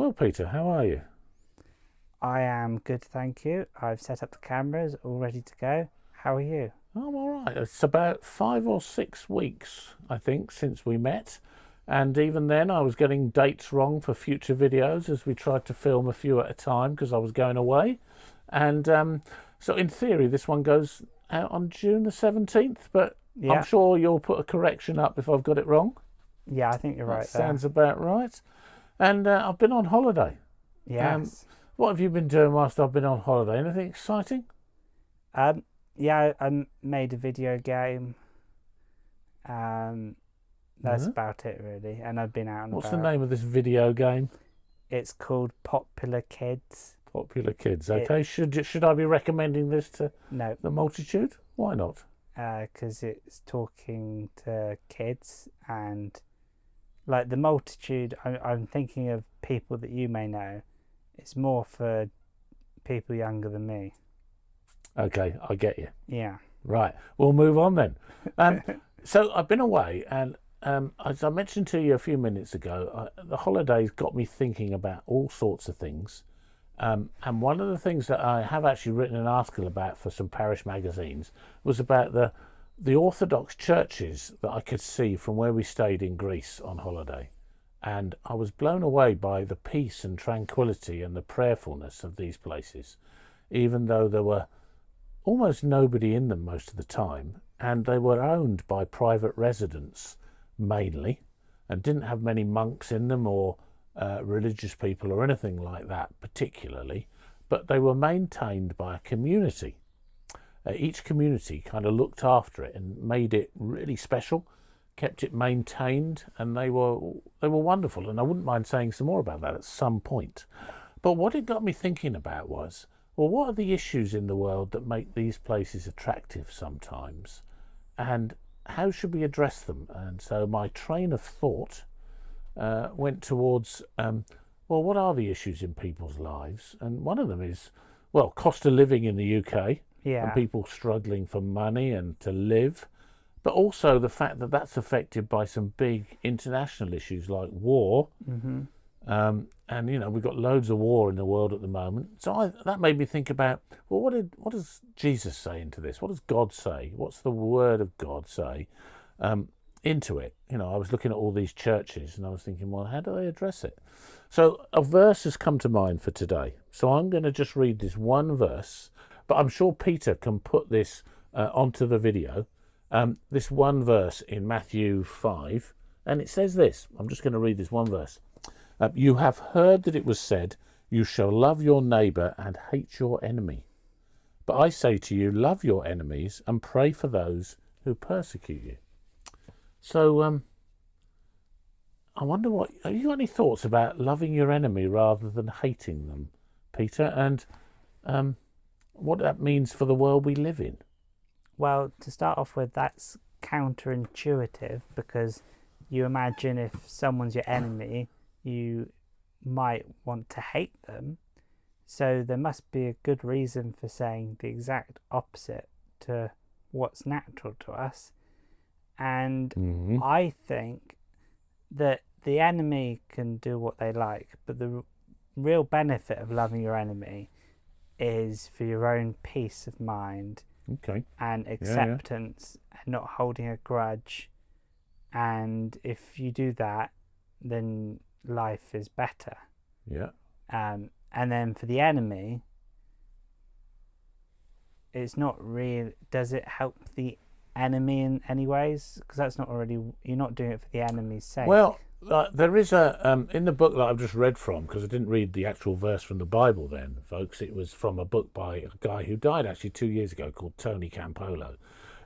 Well, Peter, how are you? I am good, thank you. I've set up the cameras, all ready to go. How are you? I'm all right. It's about 5 or 6 weeks, I think, since we met. And even then, I was getting dates wrong for future videos as we tried to film a few at a time because I was going away. And so, in theory, this one goes out on June the 17th, but I'm Yeah, sure you'll put a correction up if I've got it wrong. yeah, I think you're That right there. sounds about right. And I've been on holiday. Um, Yes. what have you been doing whilst I've been on holiday? Anything exciting? Um, yeah, I made a video game. Um, that's No? about it really. And I've been out and What's the about. name of this video game? It's called Popular Kids. Popular Kids. It Okay, should I be recommending this to no, the multitude? Why not? because it's talking to kids and like the multitude. I'm thinking of people that you may know. It's more for people younger than me. Okay, I get you. Yeah. Right, we'll move on then. Um, so I've been away, and as I mentioned to you a few minutes ago, the holidays got me thinking about all sorts of things. And one of the things that I have actually written an article about for some parish magazines was about the Orthodox churches that I could see from where we stayed in Greece on holiday. And I was blown away by the peace and tranquility and the prayerfulness of these places, even though there were almost nobody in them most of the time, and they were owned by private residents mainly, and didn't have many monks in them or religious people or anything like that particularly, but they were maintained by a community. Each community kind of looked after it and made it really special, kept it maintained, and they were wonderful. And I wouldn't mind saying some more about that at some point. But what it got me thinking about was, well, what are the issues in the world that make these places attractive sometimes, and how should we address them? And so my train of thought went towards, well, what are the issues in people's lives? And one of them is, well, cost of living in the UK and Yeah. people struggling for money and to live, but also the fact that that's affected by some big international issues like war. Mhm. And we've got loads of war in the world at the moment. So that made me think about, well, what does Jesus say into this? What does God say? What's the Word of God say into it? I was looking at all these churches and I was thinking, well, how do they address it? So a verse has come to mind for today. So I'm going to just read this one verse, but I'm sure Peter can put this onto the video. This one verse in Matthew 5, and it says this. I'm just going to read this one verse. You have heard that it was said, you shall love your neighbour and hate your enemy. But I say to you, love your enemies and pray for those who persecute you. So I wonder, have you got any thoughts about loving your enemy rather than hating them, Peter? And what that means for the world we live in? Well, to start off with, that's counterintuitive because you imagine if someone's your enemy, you might want to hate them. So there must be a good reason for saying the exact opposite to what's natural to us. And I think that the enemy can do what they like, but the real benefit of loving your enemy is for your own peace of mind. Okay. And acceptance and not holding a grudge. And if you do that, then life is better. Yeah. And then for the enemy, it's not real. Does it help the enemy in any ways? Because that's not already, you're not doing it for the enemy's sake. Well, there is a in the book that I've just read from, because I didn't read the actual verse from the Bible then, folks. It was from a book by a guy who died actually 2 years ago called Tony Campolo,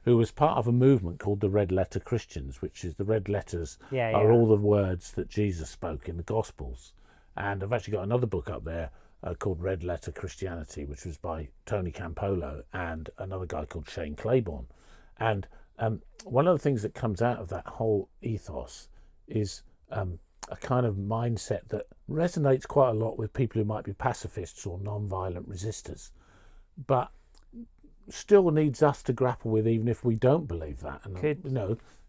who was part of a movement called the Red Letter Christians, which is the red letters are all the words that Jesus spoke in the Gospels. And I've actually got another book up there called Red Letter Christianity, which was by Tony Campolo and another guy called Shane Claiborne. And one of the things that comes out of that whole ethos is a kind of mindset that resonates quite a lot with people who might be pacifists or non-violent resistors, but still needs us to grapple with, even if we don't believe that. And Could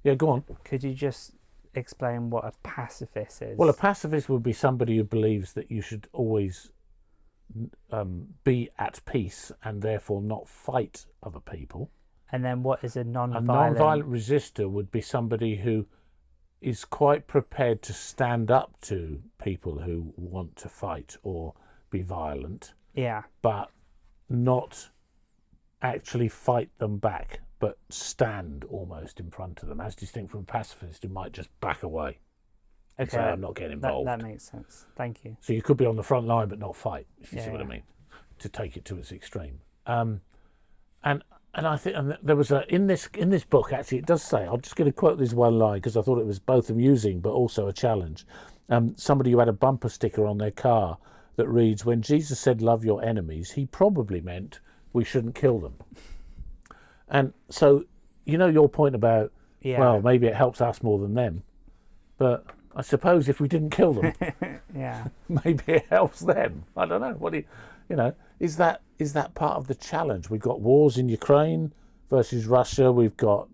yeah, go on. Could you just explain what a pacifist is? Well, a pacifist would be somebody who believes that you should always be at peace and therefore not fight other people. And then what is a A non-violent? non-violent resistor would be somebody who is quite prepared to stand up to people who want to fight or be violent, Yeah. but not actually fight them back, but stand almost in front of them, as distinct from a pacifist who might just back away and Okay. say, I'm not getting involved. That makes sense. Thank you. So you could be on the front line but not fight, if you see what I Yeah. mean, to take it to its extreme. And I think there was in this book, actually, it does say, I'm just going to quote this one line because I thought it was both amusing but also a challenge. Somebody who had a bumper sticker on their car that reads, when Jesus said love your enemies, he probably meant we shouldn't kill them. And so, your point about, well, maybe it helps us more than them, but I suppose if we didn't kill them, Yeah. maybe it helps them. I don't know. What do you, is that part of the challenge? We've got wars in Ukraine versus Russia. We've got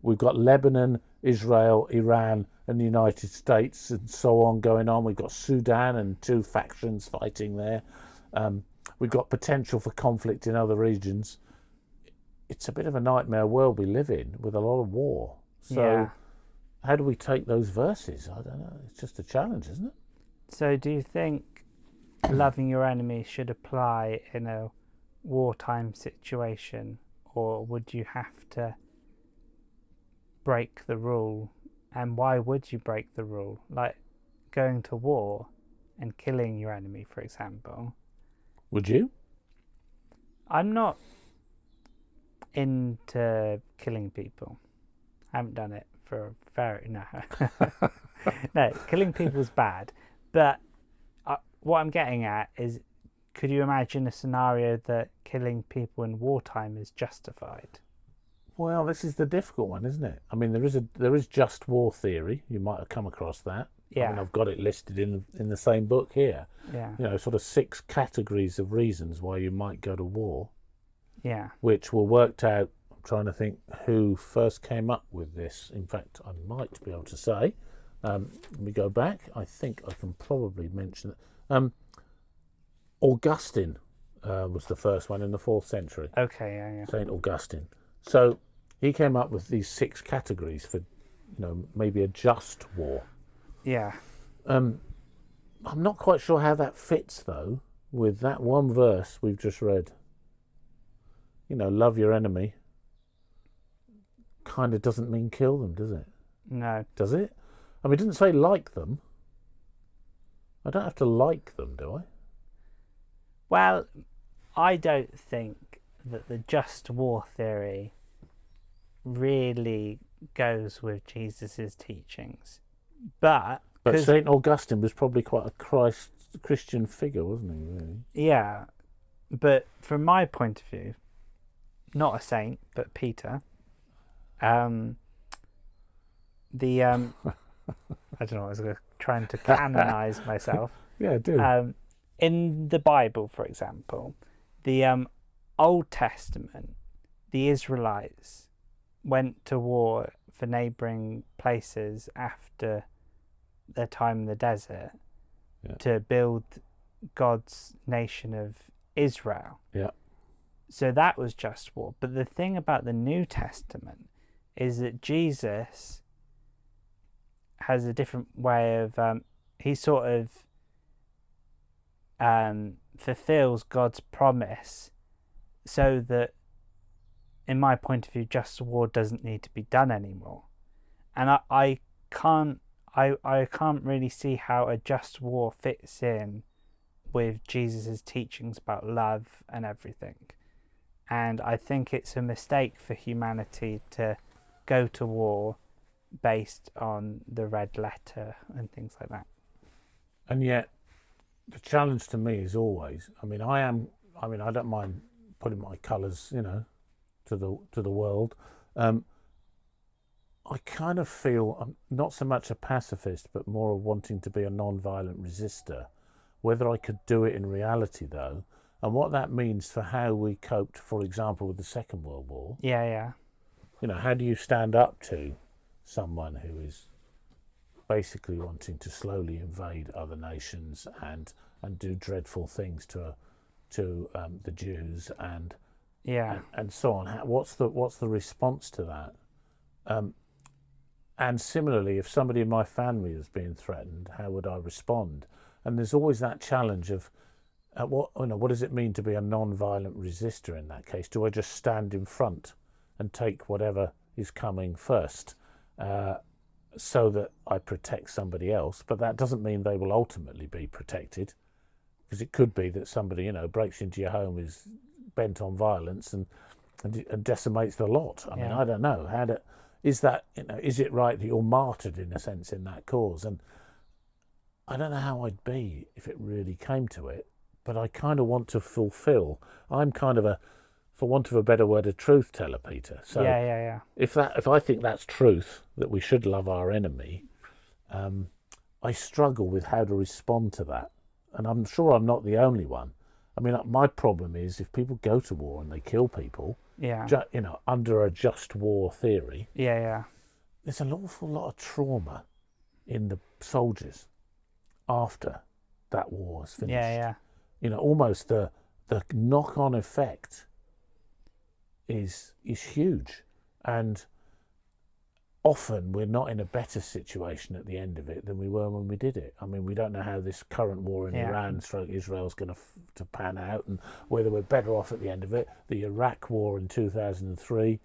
Lebanon, Israel, Iran, and the United States, and so on going on. We've got Sudan and two factions fighting there. We've got potential for conflict in other regions. It's a bit of a nightmare world we live in with a lot of war. So how do we take those verses? I don't know. It's just a challenge, isn't it? So do you think loving your enemy should apply in a wartime situation, or would you have to break the rule? And why would you break the rule? Like going to war and killing your enemy, for example. Would you? I'm not into killing people. I haven't done it for no. No, killing people is bad. But what I'm getting at is, could you imagine a scenario that killing people in wartime is justified? Well, this is the difficult one, isn't it? I mean, there is just war theory. You might have come across that. Yeah. I mean, I've got it listed in the same book here. Yeah. Sort of 6 categories of reasons why you might go to war. Yeah. Which were worked out. I'm trying to think who first came up with this. In fact, I might be able to say. Let me go back. I think I can probably mention it. Augustine was the first one in the 4th century. Okay. Yeah. Saint Augustine. So he came up with these 6 categories for, maybe a just war. Yeah. I'm not quite sure how that fits, though, with that one verse we've just read. Love your enemy kind of doesn't mean kill them, does it? No. Does it? I mean, it doesn't say like them. I don't have to like them, do I? Well, I don't think that the just war theory really goes with Jesus's teachings. But St. Augustine was probably quite a Christian figure, wasn't he, really? Yeah. But from my point of view, not a saint, but Peter, I don't know, I was trying to canonize myself. Yeah, do. In the Bible, for example, the Old Testament, the Israelites went to war for neighbouring places after their time in the desert to build God's nation of Israel. Yeah. So that was just war. But the thing about the New Testament is that Jesus has a different way of he sort of fulfills God's promise, so that, in my point of view, just war doesn't need to be done anymore. And I can't really see how a just war fits in with Jesus's teachings about love and everything. And I think it's a mistake for humanity to go to war based on the red letter and things like that. And yet, the challenge to me is always, I don't mind putting my colours, to the world. I kind of feel I'm not so much a pacifist, but more of wanting to be a non-violent resistor. Whether I could do it in reality, though, and what that means for how we coped, for example, with the Second World War. Yeah. How do you stand up to someone who is basically wanting to slowly invade other nations and do dreadful things to the Jews and so on. What's the response to that? And similarly, if somebody in my family is being threatened, how would I respond? And there's always that challenge of what does it mean to be a non-violent resistor in that case? Do I just stand in front and take whatever is coming first so that I protect somebody else? But that doesn't mean they will ultimately be protected, because it could be that somebody breaks into your home, is bent on violence and decimates the lot. I mean, I don't know. Is it right that you're martyred in a sense in that cause? And I don't know how I'd be if it really came to it, but I kind of want to fulfill. I'm kind of for want of a better word, a truth teller, Peter. So if I think that's truth, that we should love our enemy, I struggle with how to respond to that. And I'm sure I'm not the only one. I mean, my problem is if people go to war and they kill people, under a just war theory, there's an awful lot of trauma in the soldiers after that war is finished. Almost the knock-on effect is huge, and often we're not in a better situation at the end of it than we were when we did it. I mean, we don't know how this current war in Iran / Israel is going to pan out, and whether we're better off at the end of it. The Iraq war in 2003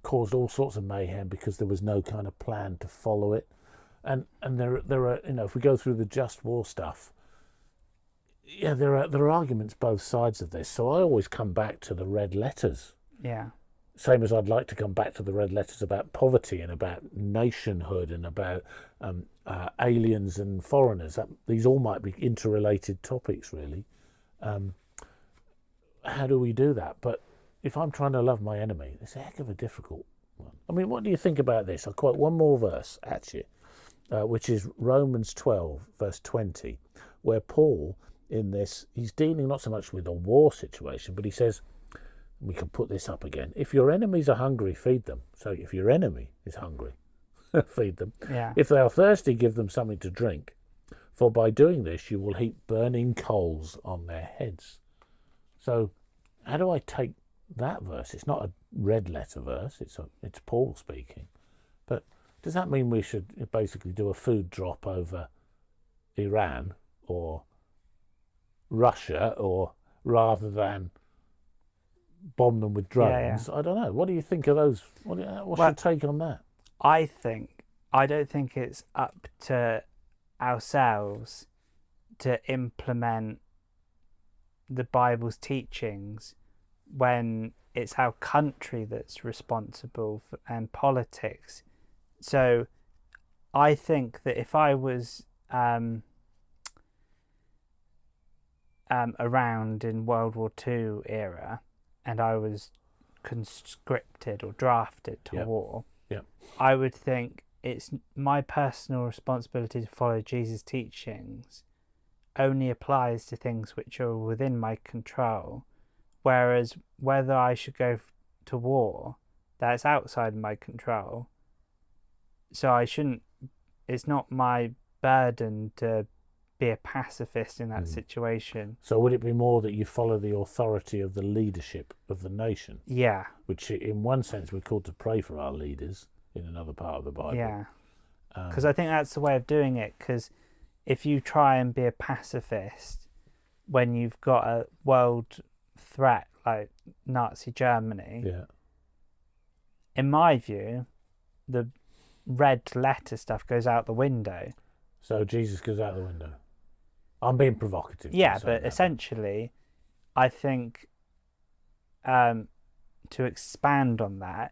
caused all sorts of mayhem because there was no kind of plan to follow it. And there are if we go through the just war stuff, there are arguments both sides of this. So I always come back to the red letters. Same as I'd like to come back to the red letters about poverty and about nationhood and about aliens and foreigners. These all might be interrelated topics, really. How do we do that? But if I'm trying to love my enemy, it's a heck of a difficult one. I mean, what do you think about this? I'll quote one more verse at you, which is Romans 12, verse 20, where Paul, in this, he's dealing not so much with a war situation, but he says, we can put this up again. If your enemies are hungry, feed them. So if your enemy is hungry, feed them. If they are thirsty, give them something to drink. For by doing this, you will heap burning coals on their heads. So how do I take that verse? It's not a red letter verse. It's Paul speaking. But does that mean we should basically do a food drop over Iran or Russia, or rather than bomb them with drones? I don't know. What do you think of those? What's your take on that? I don't think it's up to ourselves to implement the Bible's teachings when it's our country that's responsible and politics. So I think that if I was around in World War II era and I was conscripted or drafted to war, I would think it's my personal responsibility to follow Jesus' teachings only applies to things which are within my control, whereas whether I should go to war, that's outside my control. So it's not my burden to be a pacifist in that situation. So would it be more that you follow the authority of the leadership of the nation? Yeah. Which in one sense we're called to pray for our leaders in another part of the Bible. Yeah. Because I think that's the way of doing it, because if you try and be a pacifist when you've got a world threat like Nazi Germany, in my view, the red letter stuff goes out the window. So Jesus goes out the window. I'm being provocative. Yeah, but essentially, I think to expand on that,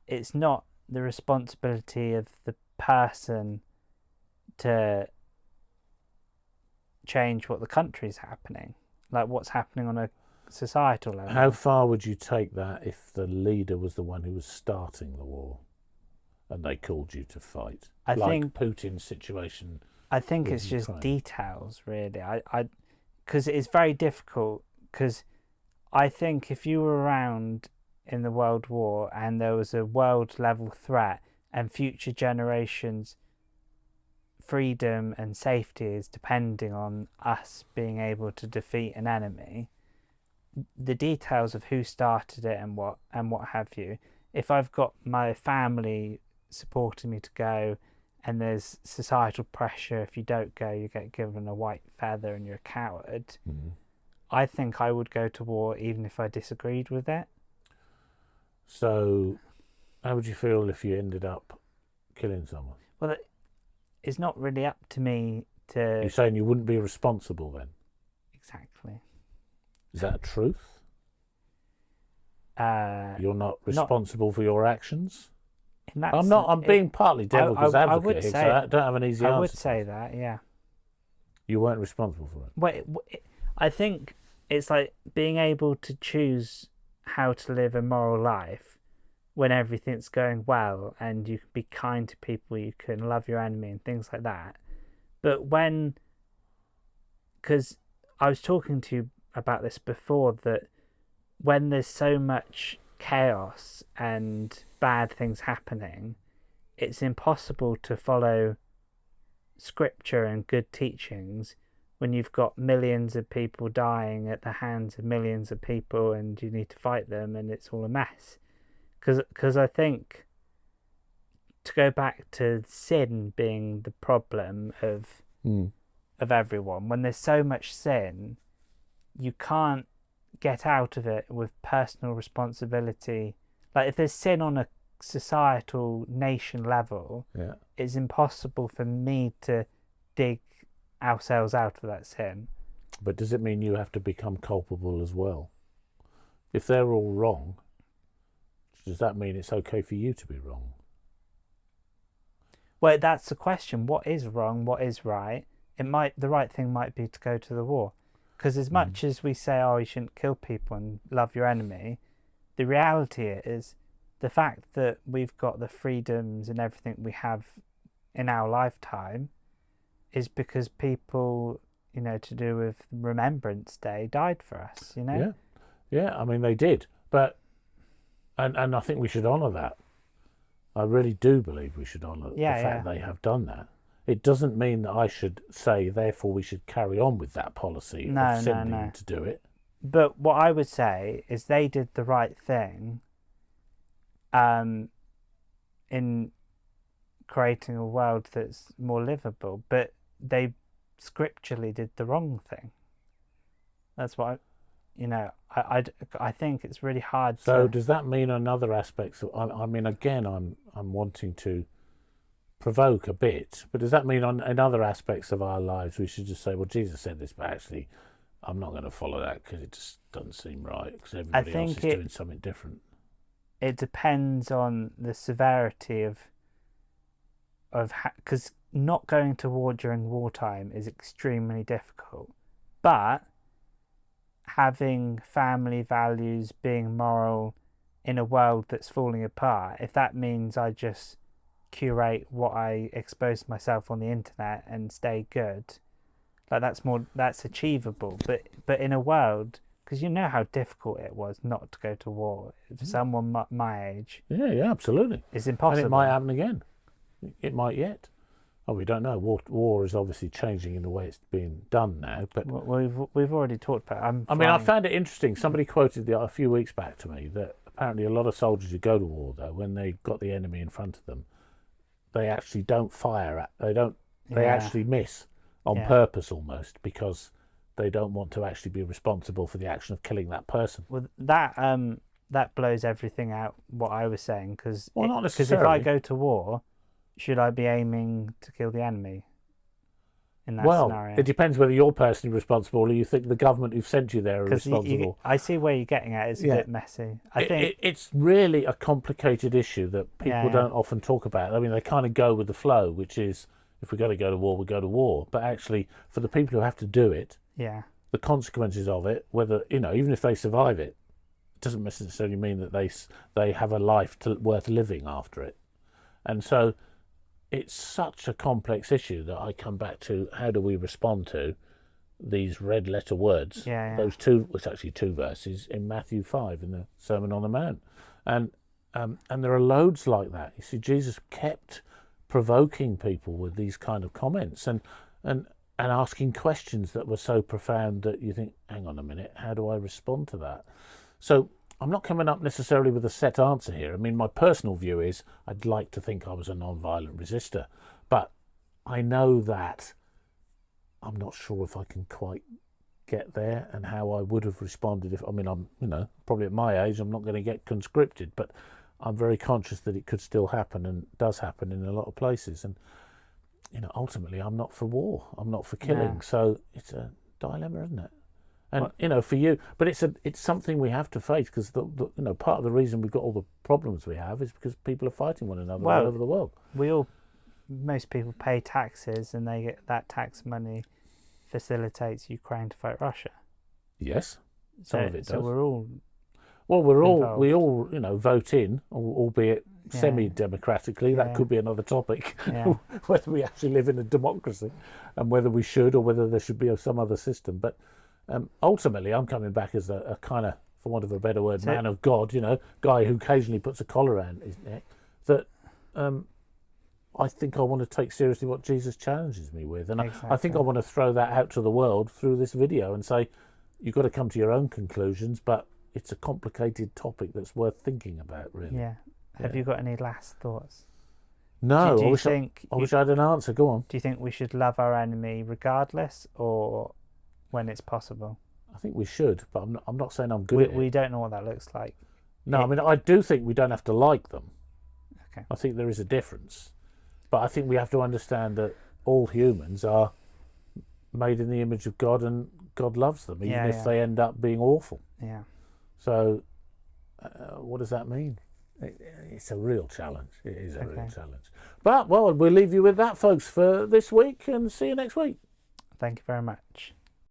it's not the responsibility of the person to change what the country's happening, like what's happening on a societal level. How far would you take that if the leader was the one who was starting the war and they called you to fight? I think Putin's situation. I think it's Ukraine. Just details, really. Because it's very difficult. Because I think if you were around in the World War and there was a world level threat and future generations' freedom and safety is depending on us being able to defeat an enemy, the details of who started it and what have you, if I've got my family supporting me to go and there's societal pressure, if you don't go you get given a white feather and you're a coward, I think I would go to war even if I disagreed with it. So how would you feel if you ended up killing someone? Well, it's not really up to me to... You're saying you wouldn't be responsible then? Exactly. Is that a truth? You're not responsible for your actions? I'm being partly devil's advocate here, so I don't have an easy answer. I would say that, yeah. You weren't responsible for it? Wait, I think it's like being able to choose how to live a moral life when everything's going well and you can be kind to people, you can love your enemy and things like that. But because I was talking to you about this before, that when there's so much chaos and bad things happening, it's impossible to follow scripture and good teachings when you've got millions of people dying at the hands of millions of people and you need to fight them and it's all a mess. Because I think, to go back to sin being the problem of everyone, when there's so much sin, you can't get out of it with personal responsibility. Like if there's sin on a societal nation level, it's impossible for me to dig ourselves out of that sin. But does it mean you have to become culpable as well? If they're all wrong, does that mean it's okay for you to be wrong? Well, that's the question. What is wrong? What is right? The right thing might be to go to the war. Because as much as we say, oh, you shouldn't kill people and love your enemy, the reality is the fact that we've got the freedoms and everything we have in our lifetime is because people, to do with Remembrance Day, died for us, Yeah, I mean, they did. But, and I think we should honour that. I really do believe we should honour the fact they have done that. It doesn't mean that I should say, therefore, we should carry on with that policy of sending to do it. But what I would say is they did the right thing in creating a world that's more livable, but they scripturally did the wrong thing. That's what I think it's really hard. So does that mean on other aspects? I mean, again, I'm wanting to provoke a bit, but does that mean in other aspects of our lives we should just say, well, Jesus said this, but actually I'm not going to follow that because it just doesn't seem right because everybody else is doing something different? It depends on the severity of because not going to war during wartime is extremely difficult, but having family values, being moral in a world that's falling apart, if that means I just curate what I expose myself on the internet and stay good, like that's achievable. But in a world, because you know how difficult it was not to go to war for someone my age. Yeah, absolutely. It's impossible. And it might happen again. It might yet. Oh, we don't know. War is obviously changing in the way it's being done now. But we've already talked about it. I found it interesting. Somebody quoted a few weeks back to me that apparently a lot of soldiers who go to war, though, when they've got the enemy in front of them, they actually don't fire at. They actually miss on purpose almost because they don't want to actually be responsible for the action of killing that person. Well, that blows everything out. What I was saying, because not necessarily. If I go to war, should I be aiming to kill the enemy in that scenario? It depends whether you're personally responsible or you think the government who've sent you there are responsible. I see where you're getting at. It's a bit messy. I think it's really a complicated issue that people don't often talk about. I mean, they kind of go with the flow, which is if we've got to go to war, we go to war. But actually, for the people who have to do it, the consequences of it, whether even if they survive it, doesn't necessarily mean that they have a life worth living after it. And so it's such a complex issue that I come back to, how do we respond to these red letter words? Those it's actually two verses in Matthew 5 in the Sermon on the Mount. And And there are loads like that. You see, Jesus kept provoking people with these kind of comments and asking questions that were so profound that you think, hang on a minute, how do I respond to that? So I'm not coming up necessarily with a set answer here. I mean, my personal view is I'd like to think I was a non-violent resistor, but I know that I'm not sure if I can quite get there and how I would have responded if, I mean, I'm, probably at my age, I'm not going to get conscripted, but I'm very conscious that it could still happen and does happen in a lot of places. And, ultimately I'm not for war. I'm not for killing. No. So it's a dilemma, isn't it? And, for you, but it's something we have to face because, part of the reason we've got all the problems we have is because people are fighting one another all over the world. Most people pay taxes and they get that tax money facilitates Ukraine to fight Russia. Yes, some of it does. So we're all we all vote in, albeit semi-democratically. Yeah. That could be another topic. Yeah. Whether we actually live in a democracy, and whether we should, or whether there should be some other system. But ultimately, I'm coming back as a kind of, for want of a better word, man of God. Guy who occasionally puts a collar around his neck. That I think I want to take seriously what Jesus challenges me with, and exactly. I think I want to throw that out to the world through this video and say, you've got to come to your own conclusions, but it's a complicated topic that's worth thinking about, really. Yeah. Have you got any last thoughts? No, do I you wish I had an answer. Go on. Do you think we should love our enemy regardless, or when it's possible? I think we should, but I'm not saying I'm good at it. We don't know what that looks like. No, I mean, I do think we don't have to like them. Okay. I think there is a difference. But I think we have to understand that all humans are made in the image of God, and God loves them, even if they end up being awful. Yeah. So what does that mean? It's a real challenge. It is a real challenge. But, we'll leave you with that, folks, for this week, and see you next week. Thank you very much.